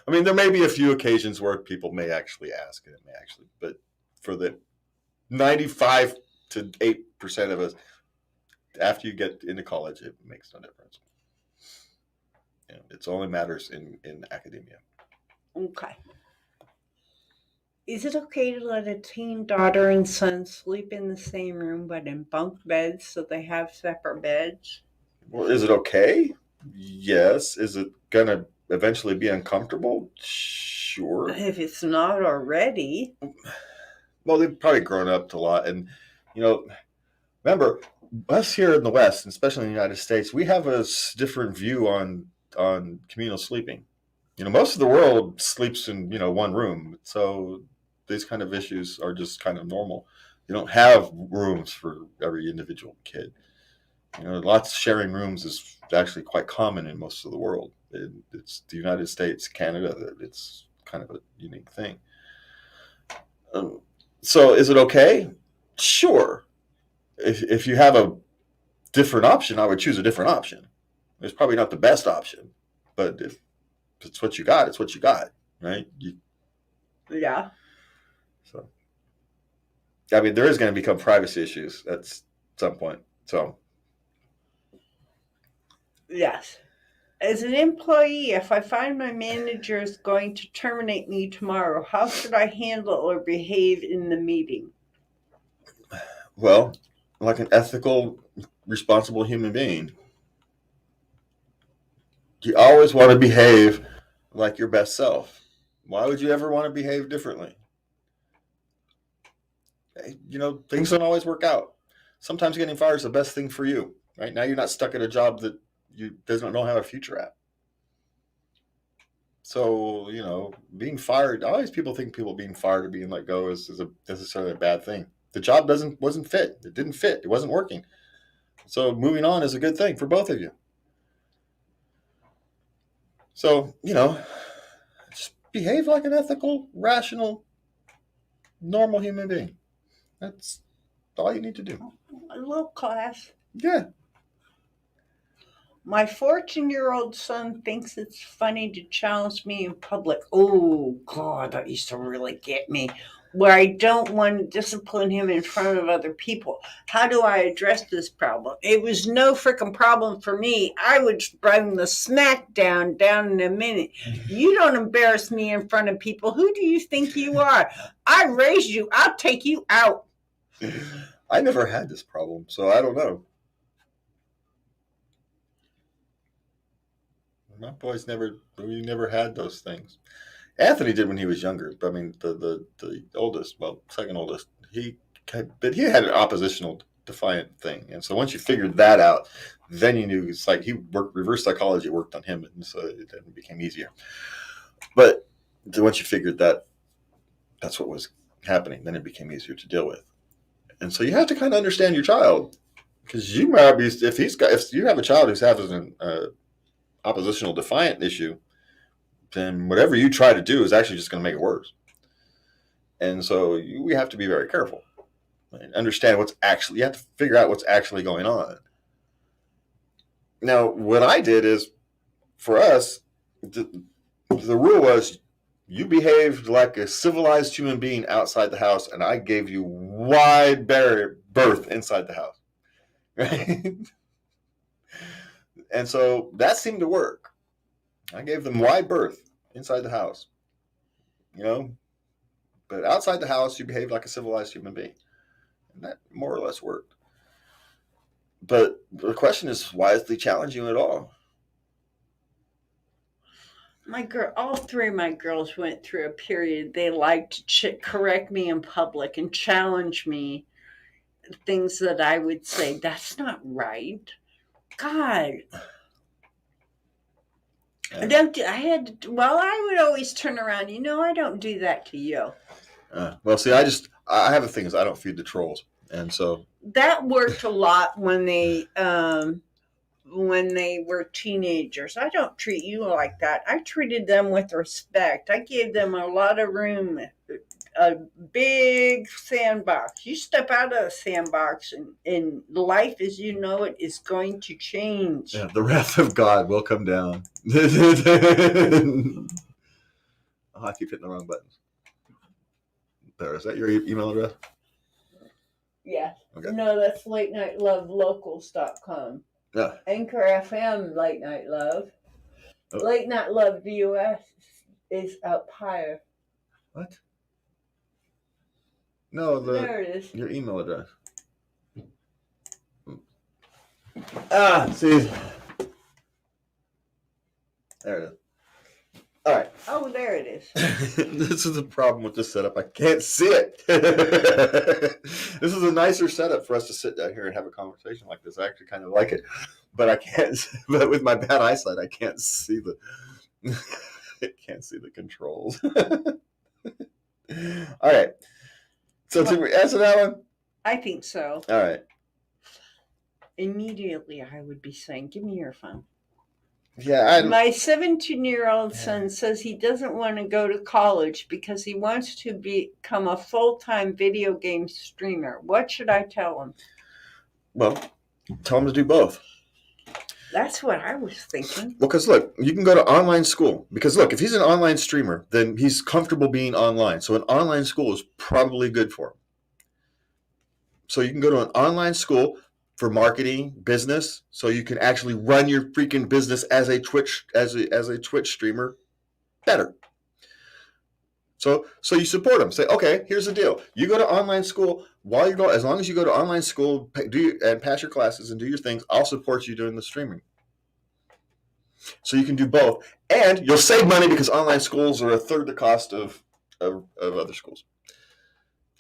I mean, there may be a few occasions where people may actually ask, but for the 95 to 8% of us, after you get into college, it makes no difference. It only matters in academia. Okay. Is it okay to let a teen daughter and son sleep in the same room but in bunk beds so they have separate beds? Well, is it okay? Yes. Is it going to eventually be uncomfortable? Sure. If it's not already. Well, they've probably grown up a lot. And, remember, us here in the West, especially in the United States, we have a different view on communal sleeping. Most of the world sleeps in, one room. So these kind of issues are just kind of normal. You don't have rooms for every individual kid. Lots of sharing rooms is actually quite common in most of the world. It's the United States, Canada. It's kind of a unique thing. So is it okay? Sure. If you have a different option, I would choose a different option. It's probably not the best option, but if it's what you got, it's what you got, right? Yeah. So, I mean, there is going to become privacy issues at some point. So, yes. As an employee, if I find my manager is going to terminate me tomorrow, how should I handle or behave in the meeting? well, like an ethical, responsible human being, you always want to behave like your best self. Why would you ever want to behave differently? Things don't always work out. Sometimes getting fired is the best thing for you. Right now, you're not stuck at a job that you doesn't know have a future at. So, being fired, always people think people being fired or being let go is necessarily a bad thing. The job wasn't fit. It didn't fit. It wasn't working. So moving on is a good thing for both of you. So, just behave like an ethical, rational, normal human being. That's all you need to do. A little class. Yeah. My 14-year-old son thinks it's funny to challenge me in public. Oh, God, that used to really get me. Where I don't want to discipline him in front of other people. How do I address this problem? It was no freaking problem for me. I would bring the smack down in a minute. You don't embarrass me in front of people. Who do you think you are? I raised you. I'll take you out. I never had this problem, so I don't know. My boys we never had those things. Anthony did when he was younger. I mean, the oldest, second oldest, but he had an oppositional defiant thing. And so once you figured that out, then you knew it's like reverse psychology worked on him. And so it became easier. But once you figured that's what was happening, then it became easier to deal with. And so you have to kind of understand your child, because you might be, if you have a child who's having an oppositional defiant issue, then whatever you try to do is actually just going to make it worse. And so we have to be very careful and understand you have to figure out what's actually going on. Now, what I did is, for us, the rule was you behaved like a civilized human being outside the house, and I gave you wide berth inside the house. Right? And so that seemed to work. I gave them wide berth inside the house. But outside the house, you behaved like a civilized human being. And that more or less worked. But the question is, why is they challenging you at all? All three of my girls went through a period they liked to correct me in public and challenge me. Things that I would say, that's not right. God. I would always turn around. I don't do that to you. See, I have a thing is I don't feed the trolls. And so that worked a lot when they were teenagers. I don't treat you like that. I treated them with respect. I gave them a lot of room, a big sandbox. You step out of the sandbox and life as you know it is going to change. Yeah, the wrath of God will come down. I keep hitting the wrong buttons. There, is that your email address? Yeah. Okay. No, that's latenightlovelocals.com. Yeah. Anchor FM, Late Night Love. Oh. Late Night Love US is up higher. What? No, there it is. Your email address. See. There it is. All right. Oh, there it is. This is the problem with this setup. I can't see it. This is a nicer setup for us to sit down here and have a conversation like this. I actually kind of like it, but I can't. But with my bad eyesight, I can't see the. I can't see the controls. All right. So did we answer that one? I think so. All right. Immediately, I would be saying, "Give me your phone." Yeah, My 17-year-old son says he doesn't want to go to college because he wants to become a full-time video game streamer. What should I tell him? well, tell him to do both. That's what I was thinking. Well, because look, you can go to online school. Because look, if he's an online streamer, then he's comfortable being online. So an online school is probably good for him. So you can go to an online school for marketing, business, so you can actually run your freaking business as a Twitch streamer better. So you support them. Say, okay, here's the deal. You go to online school while you're going. As long as you go to online school, and pass your classes and do your things, I'll support you doing the streaming. So you can do both, and you'll save money because online schools are a third the cost of other schools,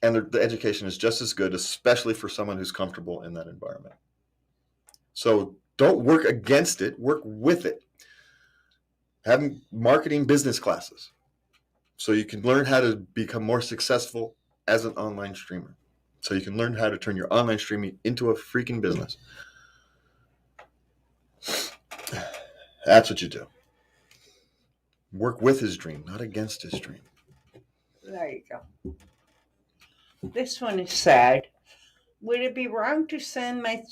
and the education is just as good, especially for someone who's comfortable in that environment. So don't work against it. Work with it. Having marketing business classes, so you can learn how to become more successful as an online streamer. So you can learn how to turn your online streaming into a freaking business. That's what you do. Work with his dream, not against his dream. There you go. This one is sad. Would it be wrong to send my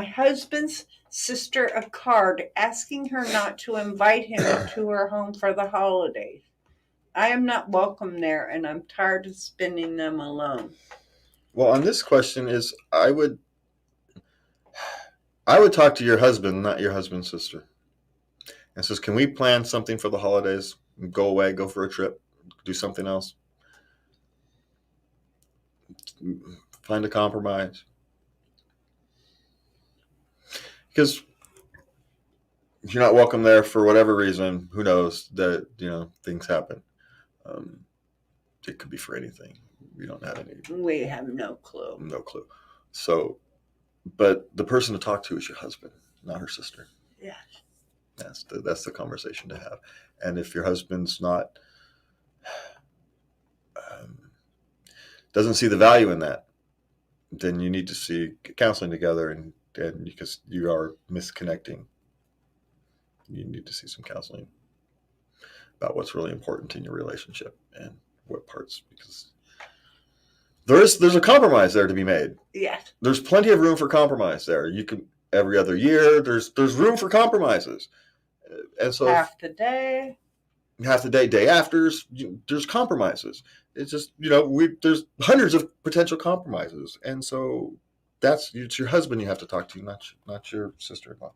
husband's sister a card asking her not to invite him to her home for the holidays? I am not welcome there, and I'm tired of spending them alone. Well, on this question is, I would talk to your husband, not your husband's sister, and says, can we plan something for the holidays? Go away, go for a trip, do something else. Find a compromise. Because if you're not welcome there for whatever reason, who knows that, things happen. It could be for anything. We don't have any. We have no clue. No clue. So, but the person to talk to is your husband, not her sister. Yes. That's the conversation to have. And if your husband's not, doesn't see the value in that, then you need to see counseling together, and because you are misconnecting, you need to see some counseling about what's really important in your relationship and what parts, because there's a compromise there to be made. Yes. There's plenty of room for compromise there. You can, every other year, there's room for compromises. And so half the day, day afters, there's compromises. It's just, there's hundreds of potential compromises. And so it's your husband you have to talk to, not your sister-in-law.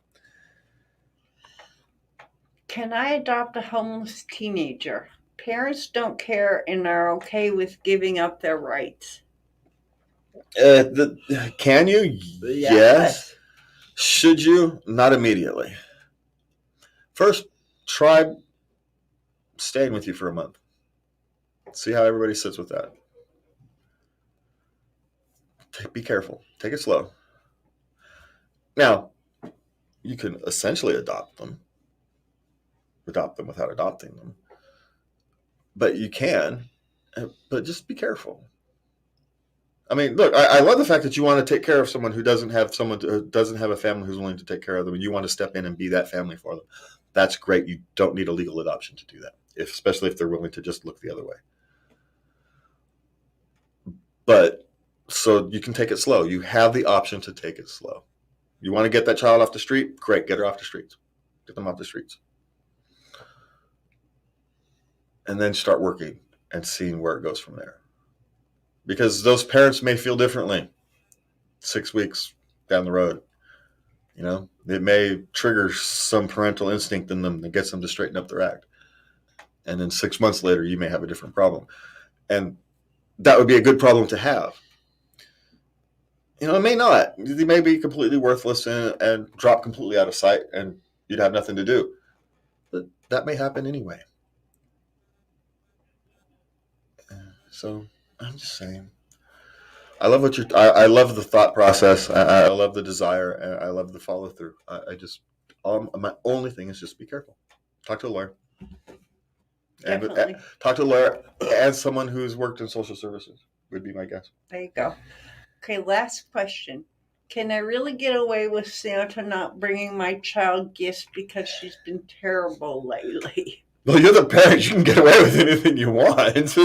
Can I adopt a homeless teenager? Parents don't care and are okay with giving up their rights. Can you? Yes. Should you? Not immediately. First, try staying with you for a month. See how everybody sits with that. Be careful. Take it slow. Now, you can essentially adopt them without adopting them. But you can, but just be careful. I mean, look, I love the fact that you want to take care of someone who doesn't have a family who's willing to take care of them, and you want to step in and be that family for them. That's great. You don't need a legal adoption to do that, especially if they're willing to just look the other way. But so you can take it slow. You have the option to take it slow. You want to get that child off the street? Great, get her off the streets. Get them off the streets. And then start working and seeing where it goes from there. Because those parents may feel differently 6 weeks down the road. It may trigger some parental instinct in them that gets them to straighten up their act. And then 6 months later, you may have a different problem. And that would be a good problem to have. It may not. They may be completely worthless and drop completely out of sight, and you'd have nothing to do. But that may happen anyway. So I'm just saying, I love I love the thought process. I love the desire, and I love the follow through. My only thing is just be careful. Talk to a lawyer. Definitely. And talk to a lawyer and someone who's worked in social services would be my guess. There you go. Okay, last question. Can I really get away with Santa not bringing my child gifts because she's been terrible lately? Well, you're the parent. You can get away with anything you want.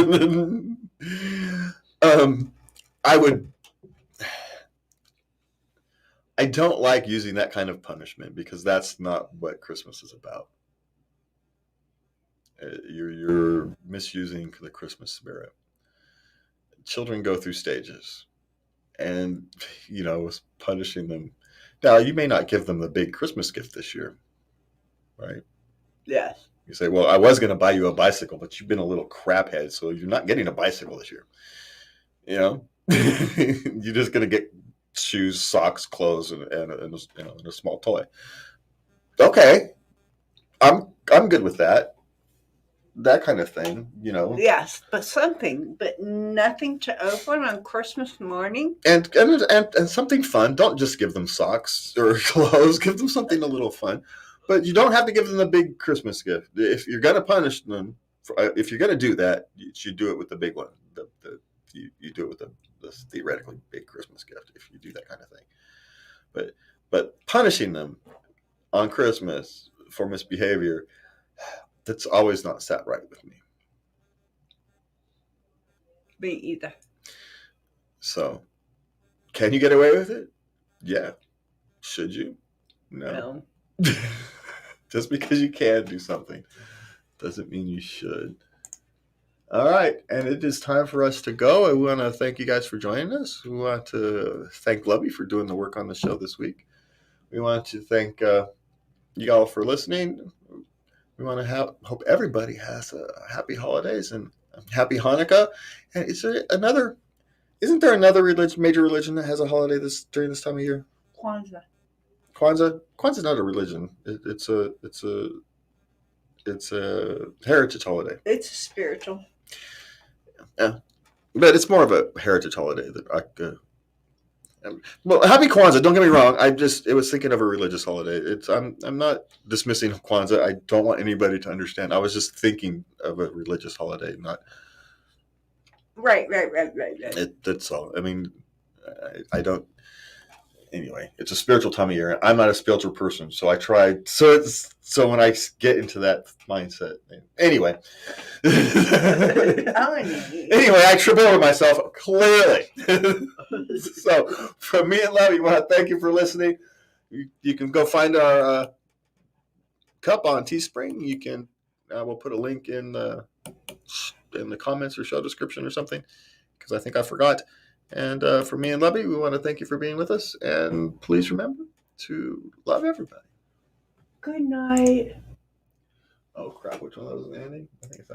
I would. I don't like using that kind of punishment because that's not what Christmas is about. You're misusing the Christmas spirit. Children go through stages, and punishing them. Now, you may not give them the big Christmas gift this year, right? Yes. You say, well, I was going to buy you a bicycle, but you've been a little craphead, so you're not getting a bicycle this year. You're just going to get shoes, socks, clothes, and a small toy. Okay, I'm good with that. That kind of thing, Yes, but nothing to open on Christmas morning. And something fun. Don't just give them socks or clothes. Give them something a little fun. But you don't have to give them the big Christmas gift. If you're going to punish them, if you're going to do that, you should do it with the big one. You do it with the theoretically big Christmas gift if you do that kind of thing. But punishing them on Christmas for misbehavior, that's always not sat right with me. Me either. So, can you get away with it? Yeah. Should you? No. Just because you can do something doesn't mean you should. All right, and it is time for us to go. I want to thank you guys for joining us. We want to thank Lubby for doing the work on the show this week. We want to thank you all for listening. We want to hope everybody has a happy holidays and happy Hanukkah. And isn't there another major religion that has a holiday during this time of year? Kwanzaa. Kwanzaa's not a religion. It's a heritage holiday. It's spiritual. Yeah, but it's more of a heritage holiday that well, happy Kwanzaa. Don't get me wrong. It was thinking of a religious holiday. I'm not dismissing Kwanzaa. I don't want anybody to understand. I was just thinking of a religious holiday, not. Right. That's all. I mean, I don't. Anyway, it's a spiritual time of year. I'm not a spiritual person, so I try. So when I get into that mindset, anyway. Anyway, I trip over myself clearly. So from me and Lubby, we want to thank you for listening. You can go find our cup on Teespring. You can. We'll put a link in the comments or show description or something because I think I forgot. And for me and Lubby, we want to thank you for being with us. And please remember to love everybody. Good night. Oh, crap. Which one was the ending? I think it's that.